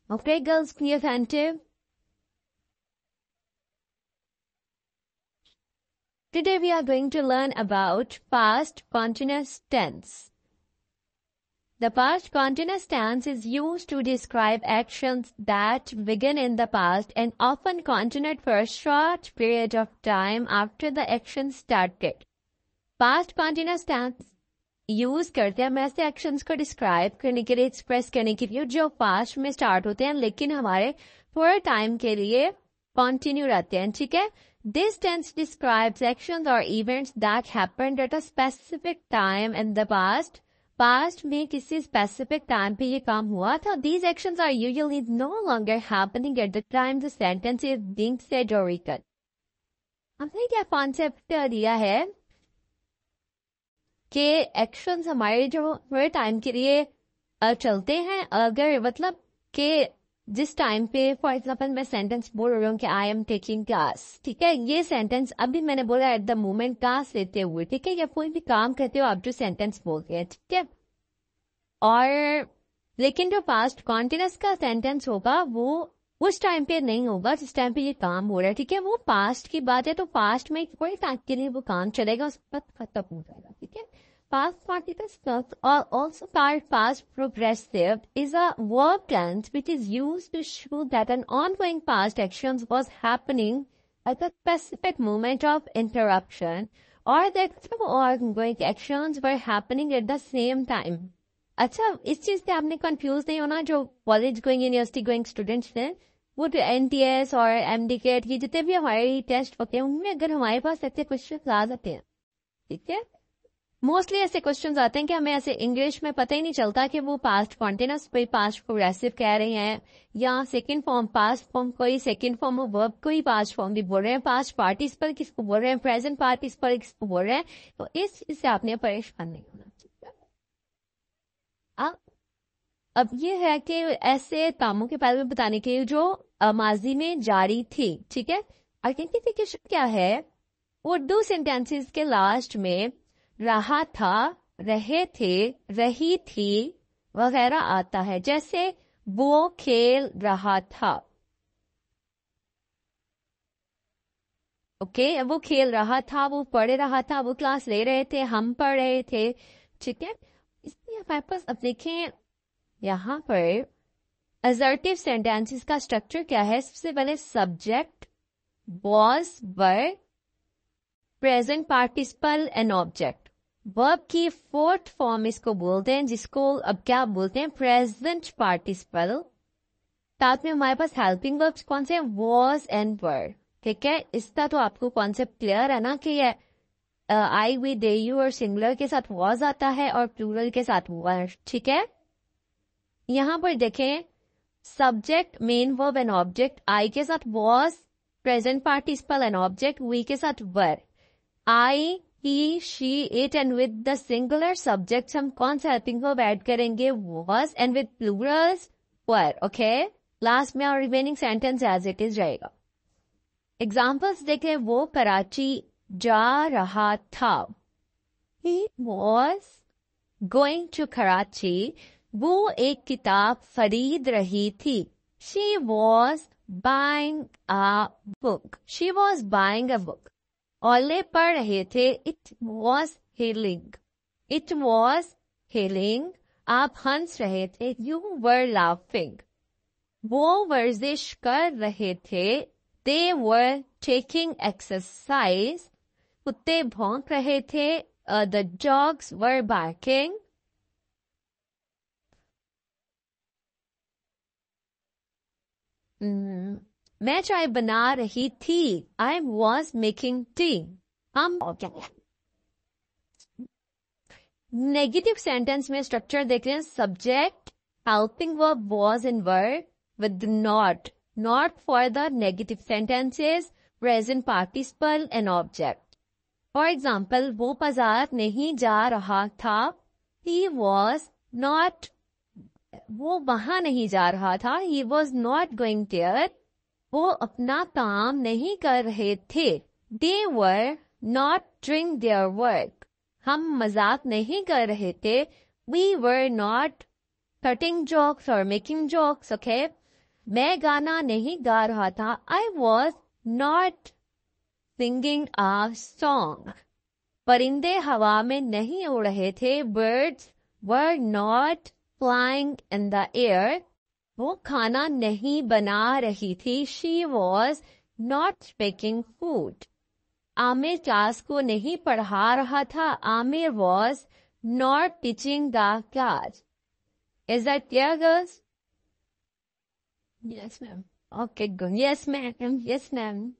Okay, girls, be attentive. Today we are going to learn about past continuous tense. The past continuous tense is used to describe actions that begin in the past and often continued for a short period of time after the action started. Past continuous tense use करते हैं हम ऐसे actions को describe करने के लिए, express करने के लिए जो पास्ट में स्टार्ट होते हैं लेकिन हमारे थोड़े टाइम के लिए कंटिन्यू रहते हैं. ठीक है. दिस टेंस डिस्क्राइब्स एक्शंस और events that happened at a specific time in the past. Past में किसी स्पेसिफिक टाइम पे ये काम हुआ था. These actions are usually no longer happening at the time the sentence is being said और written. हमने क्या कॉन्सेप्ट दिया है कि एक्शंस हमारे जो थोड़े टाइम के लिए चलते हैं, अगर मतलब कि जिस टाइम पे फॉर एग्जांपल मैं सेंटेंस बोल रही हूँ कि आई एम टेकिंग क्लास. ठीक है. ये सेंटेंस अभी मैंने बोला एट द मोमेंट क्लास लेते हुए. ठीक है. या कोई भी काम करते हो आप जो सेंटेंस बोलते हैं. ठीक है. और लेकिन जो पास्ट कॉन्टिन्यूस का सेंटेंस होगा वो उस टाइम पे नहीं होगा जिस टाइम पे ये काम हो रहा है. ठीक है. वो पास्ट की बात है तो पास्ट में थोड़े टाइम के लिए वो काम चलेगा, उस पर खत्म हो जाएगा. ठीक है. Past participle plus or also called past progressive is a verb tense which is used to show that an ongoing past action was happening at a specific moment of interruption or that some ongoing actions were happening at the same time. अच्छा, इस चीज से आपने confuse नहीं होना. जो college going university going students हैं वो NTS और MDCAT ये जितने भी हमारे टेस्ट होते हैं उनमें अगर हमारे पास ऐसे क्वेश्चन आ जाते हैं. ठीक है. मोस्टली ऐसे क्वेश्चंस आते हैं कि हमें ऐसे इंग्लिश में पता ही नहीं चलता कि वो पास्ट कॉन्टिन्यूस कोई पास्ट प्रोग्रेसिव कह रहे हैं या सेकंड फॉर्म पास्ट फॉर्म कोई सेकंड फॉर्म ऑफ वर्ब कोई पास्ट फॉर्म भी बोल रहे हैं. पास्ट पार्टिसिपल किसको बोल रहे हैं, प्रेजेंट पार्टिसिपल किसको बोल रहे हैं. तो इस चीज से आपने परेशान नहीं होना. अब ये है कि ऐसे कामों के बारे में बताने के लिए जो माजी में जारी थी. ठीक है. आइडेंटिफिकेशन क्या है. उर्दू सेंटेंसेस के लास्ट में रहा था, रहे थे, रही थी वगैरह आता है. जैसे वो खेल रहा था. ओके. वो खेल रहा था, वो पढ़ रहा था, वो क्लास ले रहे थे, हम पढ़ रहे थे. ठीक है. इसलिए हमारे पास अब देखें यहां पर असर्टिव सेंटेंसेस का स्ट्रक्चर क्या है. सबसे पहले subject, was, were, present participle and object. Verb की फोर्थ फॉर्म इसको बोलते हैं जिसको अब क्या बोलते हैं, प्रेजेंट पार्टिसिपल. साथ में हमारे पास हेल्पिंग वर्ब्स कौन से, वॉज एंड वर. ठीक है. इसका तो आपको कॉन्सेप्ट क्लियर है ना कि ये आई वी दे यू और सिंगुलर के साथ वॉज आता है और प्लूरल के साथ वर. ठीक है. यहां पर देखें subject, main verb and object. I के साथ was, present participle and object. We के साथ वर. आई, he, she, it and with the singular subjects हम कौन सा हेल्पिंग वर्ब ऐड करेंगे, was, and with plurals were. okay. Last में और remaining sentence as it is रहेगा. एग्जाम्पल्स देखें. वो कराची जा रहा था. he was going to Karachi. वो एक किताब खरीद रही थी. she was buying a book. she was buying a book. ओले पढ़ रहे थे. It was hailing. It was hailing. आप हंस रहे थे. You were laughing. वो वर्जिश कर रहे थे. They were taking exercise. कुत्ते भौंक रहे थे. The dogs were barking. मैं चाय बना रही थी. I was making tea. हम नेगेटिव सेंटेंस में स्ट्रक्चर देख रहे हैं. Subject, helping verb was and were with not. Not for the negative sentences, present participle and object. For example वो बाजार नहीं जा रहा था. He was not. वो वहां नहीं जा रहा था. He was not going there. वो अपना काम नहीं कर रहे थे. They were not doing their work. हम मजाक नहीं कर रहे थे. We were not cutting jokes और मेकिंग जोक्स. ओके. मैं गाना नहीं गा रहा था. I was not singing a song. परिंदे हवा में नहीं उड़ रहे थे. Birds were not flying in the air. वो खाना नहीं बना रही थी. She was not making food. Aamir class को नहीं पढ़ा रहा था. Aamir was not teaching the class. Is that clear, girls? Yes, ma'am. Okay, good. Yes, ma'am. Yes, ma'am.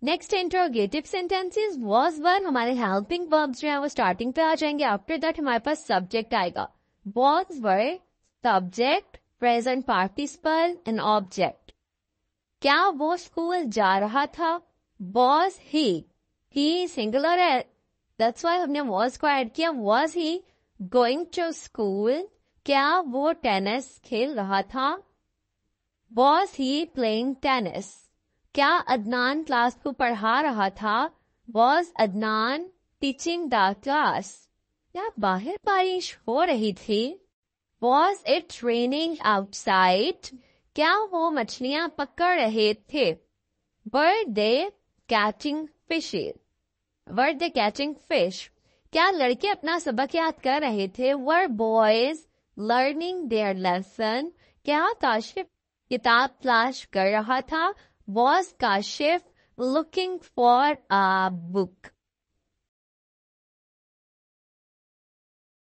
Next interrogative sentences was वर हमारे हेल्पिंग वर्ब्स जो है वो स्टार्टिंग पे आ जाएंगे. आफ्टर दैट हमारे पास सब्जेक्ट आएगा. was were subject, present participle and object. क्या वो स्कूल जा रहा था? was he सिंगुलर है, दैट्स व्हाई हमने was को ऐड किया. was he going to school? क्या वो टेनिस खेल रहा था? was he playing tennis? क्या अदनान क्लास को पढ़ा रहा था? was Adnan teaching the class? क्या बाहर बारिश हो रही थी? was it raining outside? क्या वो मछलियां पकड़ रहे थे? were they catching fishes? were they catching fish? क्या लड़के अपना सबक याद कर रहे थे? were boys learning their lesson? क्या काशिफ किताब तलाश कर रहा था? was Kashif looking for a book?